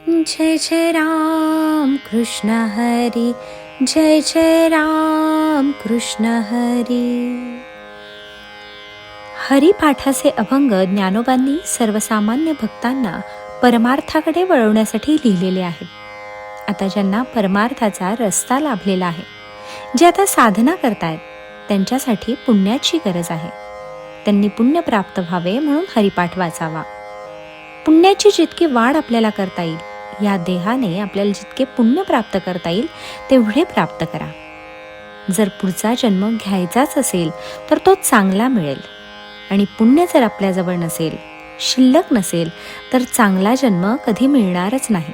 जय जय राम कृष्ण हरी, जय जय राम कृष्ण हरी. हरिपाठाचे अभंग ज्ञानोबांनी सर्वसामान्य भक्तांना परमार्थाकडे वळवण्यासाठी लिहिलेले आहेत. आता ज्यांना परमार्थाचा रस्ता लाभलेला आहे, जे आता साधना करतायत, त्यांच्यासाठी पुण्याची गरज आहे. त्यांनी पुण्य प्राप्त व्हावे म्हणून हरिपाठ वाचावा. पुण्याची जितकी वाढ आपल्याला करता येईल, या देहाने आपल्याला जितके पुण्य प्राप्त करता येईल तेवढे प्राप्त करा. जर पुढचा जन्म घ्यायचाच असेल तर तो चांगला मिळेल, आणि पुण्य जर आपल्याजवळ नसेल, शिल्लक नसेल, तर चांगला जन्म कधी मिळणारच नाही.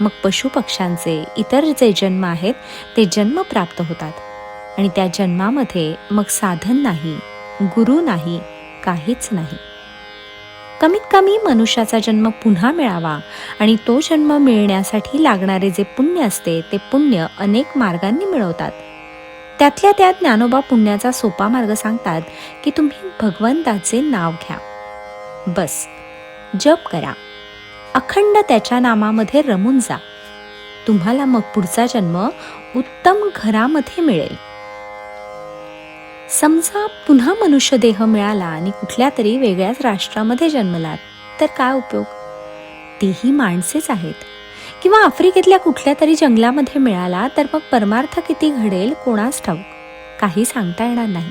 मग पशुपक्ष्यांचे इतर जे जन्म आहेत ते जन्म प्राप्त होतात, आणि त्या जन्मामध्ये मग साधन नाही, गुरु नाही, काहीच नाही. कमीत कमी मनुष्याचा जन्म पुन्हा मिळावा, आणि तो जन्म मिळण्यासाठी लागणारे जे पुण्य असते ते पुण्य अनेक मार्गांनी मिळवतात. त्यातल्या त्यात ज्ञानोबा पुण्याचा सोपा मार्ग सांगतात की तुम्ही भगवंताचे नाव घ्या, बस जप करा, अखंड त्याच्या नामामध्ये रमून जा. तुम्हाला मग पुढचा जन्म उत्तम घरामध्ये मिळेल. समजा पुन्हा मनुष्य देह मिळाला आणि कुठल्या तरी वेगळ्याच राष्ट्रामध्ये जन्मलात, तर काय उपयोग? तेही माणसेच आहेत. किंवा आफ्रिकेतल्या कुठल्या तरी जंगलामध्ये मिळाला, तर मग परमार्थ किती घडेल कोणास ठाऊक, काही सांगता येणार नाही.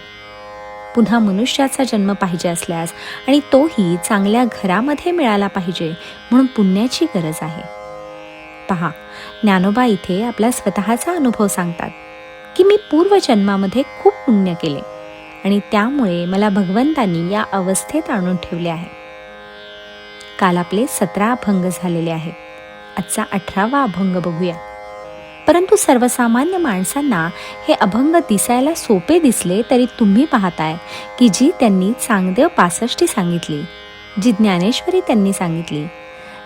पुन्हा मनुष्याचा जन्म पाहिजे असल्यास, आणि तोही चांगल्या घरामध्ये मिळाला पाहिजे, म्हणून पुण्याची गरज आहे. पहा, ज्ञानोबा इथे आपला स्वतःचा अनुभव सांगतात की मी पूर्वजन्मामध्ये खूप पुण्य केले, आणि त्यामुळे मला भगवंतांनी या अवस्थेत आणून ठेवले आहे. काल आपले 17 अभंग झालेले आहेत. आजचा 18वा अभंग बघूया. परंतु सर्वसामान्य माणसांना हे अभंग दिसायला सोपे दिसले तरी तुम्ही पाहताय की जी त्यांनी चांगदेव 65 सांगितली, जी ज्ञानेश्वरी त्यांनी सांगितली,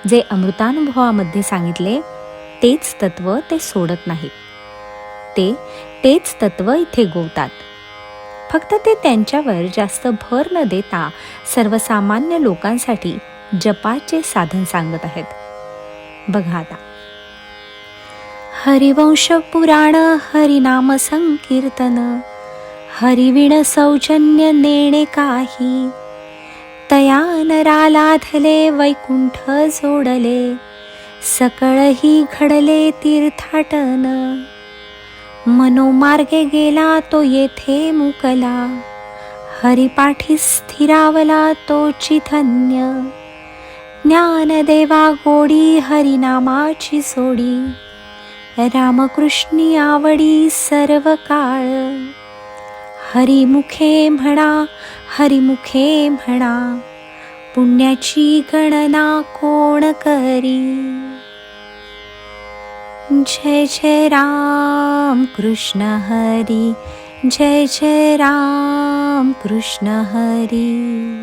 जे अमृतानुभवामध्ये सांगितले, तेच तत्व ते सोडत नाहीत. तेच तत्व इथे गोवतात. फक्त ते त्यांच्यावर जास्त भर न देता सर्वसामान्य लोकांसाठी जपाचे साधन सांगत आहेत. बघा आता. हरिवंश पुराण हरिनाम संकीर्तन, हरिविण सौजन्य नेणे काही, तया नरा लाधले वैकुंठ जोडले, सकळही घडले तीर्थाटन. मनोमार्गे गेला तो येथे मुकला, हरिपाठी स्थिरावला तोची धन्य. ज्ञानदेवा गोडी हरिनामाची सोडी, रामकृष्णी आवडी सर्व काळ. हरिमुखे म्हणा, हरिमुखे म्हणा, पुण्याची गणना कोण करी. जय जय राम कृष्ण हरी, जय जय राम कृष्ण हरी.